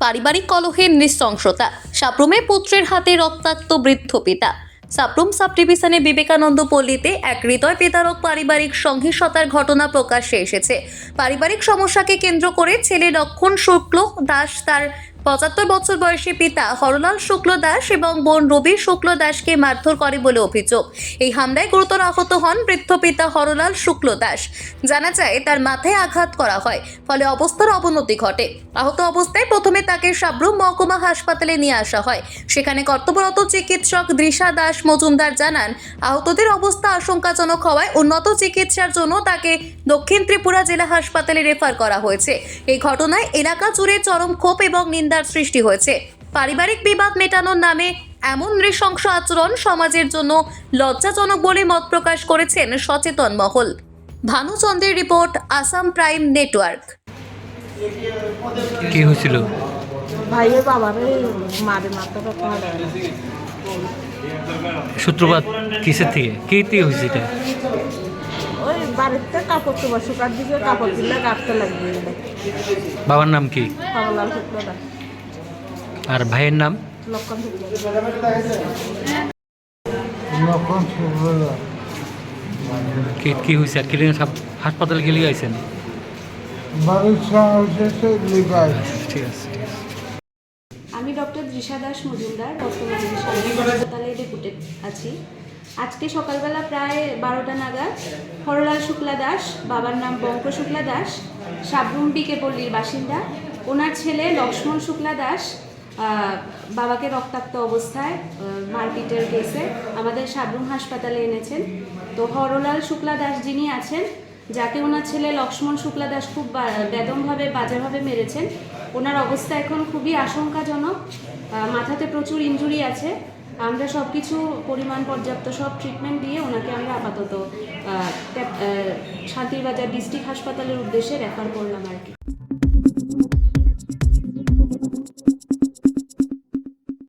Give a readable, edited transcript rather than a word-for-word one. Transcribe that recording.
পারিবারিক কলহের নৃশংসতা, সাপ্রমে পুত্রের হাতে রক্তাক্ত বৃদ্ধ পিতা। সাপ্রুম সাব ডিভিশনে বিবেকানন্দ পল্লীতে এক হৃদয় বিদারক পারিবারিক সহিংসতার ঘটনা প্রকাশ্যে এসেছে। পারিবারিক সমস্যাকে কেন্দ্র করে ছেলে লক্ষণ শুক্ল দাস তার ৭৫ বছর বয়সী পিতা হরলাল শুক্ল দাস এবং বোন রবি শুক্ল দাসকে মারধর করে বলে অভিযোগ। এই হামলায় গুরুতর আহত হন বৃদ্ধ পিতা হরলাল শুক্ল দাস। জানা যায় তার মাথায় আঘাত করা হয়, ফলে অবস্থার অবনতি ঘটে। আহত অবস্থায় প্রথমে তাকে সাব্রুম মহকুমা হাসপাতালে নিয়ে আসা হয়। সেখানে কর্তব্যরত চিকিৎসক দৃশা দাস মজুমদার জানান, আহতদের অবস্থা আশঙ্কাজনক হওয়ায় উন্নত চিকিৎসার জন্য তাকে দক্ষিণ ত্রিপুরা জেলা হাসপাতালে রেফার করা হয়েছে। এই ঘটনায় এলাকা জুড়ে চরম ক্ষোভ এবং নিন্দার সৃষ্টি হয়েছে। পারিবারিক বিবাদ মেটানোর নামে এমন নৃশংস আচরণ সমাজের জন্য লজ্জাজনক বলে মত প্রকাশ করেছেন সচেতন মহল। ভানুচন্দ্রের রিপোর্ট, আসাম প্রাইম নেটওয়ার্ক। কি হয়েছিল? ভাইয়ের বাবারে মারে মাথাটা ফাড়া। সূত্রপাত কিসের থেকে? কি থেকে হয়েছে এটা? ওই বাড়িতে কাপড় চোপড় শুকার দিকে কাপড় দিলে কাটতে লাগবে। বাবার নাম কি? পাগলাল শুক্লদা। আর ভাইয়ের নাম? লক্ষণ শুক্লদা। লক্ষণ শুক্লদা। কি হয়েছে? আর কিলিং হাসপাতালে গেলে আইছেন? বাড়ির শেষে লিভার। ঠিক আছে। আমি ডক্টর দৃশা দাস মজুমদার, বর্তমানে সরকারি হাসপাতালে ডেপুটেড আছি। আজকে সকালবেলা প্রায় 12টা নাগাদ হরলাল শুক্লা দাস, বাবার নাম বঙ্ক শুক্লা দাস, সাব্রুম বিকে পল্লীর বাসিন্দা, ওনার ছেলে লক্ষ্মণ শুক্লা দাস বাবাকে রক্তাক্ত অবস্থায় মারপিটের কেসে আমাদের সাব্রুম হাসপাতালে এনেছেন। তো হরলাল শুক্লা দাস যিনি আছেন, যাকে ওনার ছেলে লক্ষ্মণ শুক্লা দাস খুব বেদমভাবে বাজেভাবে মেরেছেন, ওনার অবস্থা এখন খুবই আশঙ্কাজনক। মাথাতে প্রচুর ইনজুরি আছে। আমরা সব কিছু পরিমাণ পর্যাপ্ত সব ট্রিটমেন্ট দিয়ে ওনাকে আমরা আপাতত শান্তিরবাজার ডিস্ট্রিক্ট হাসপাতালের উদ্দেশ্যে রেফার করলাম আর কি।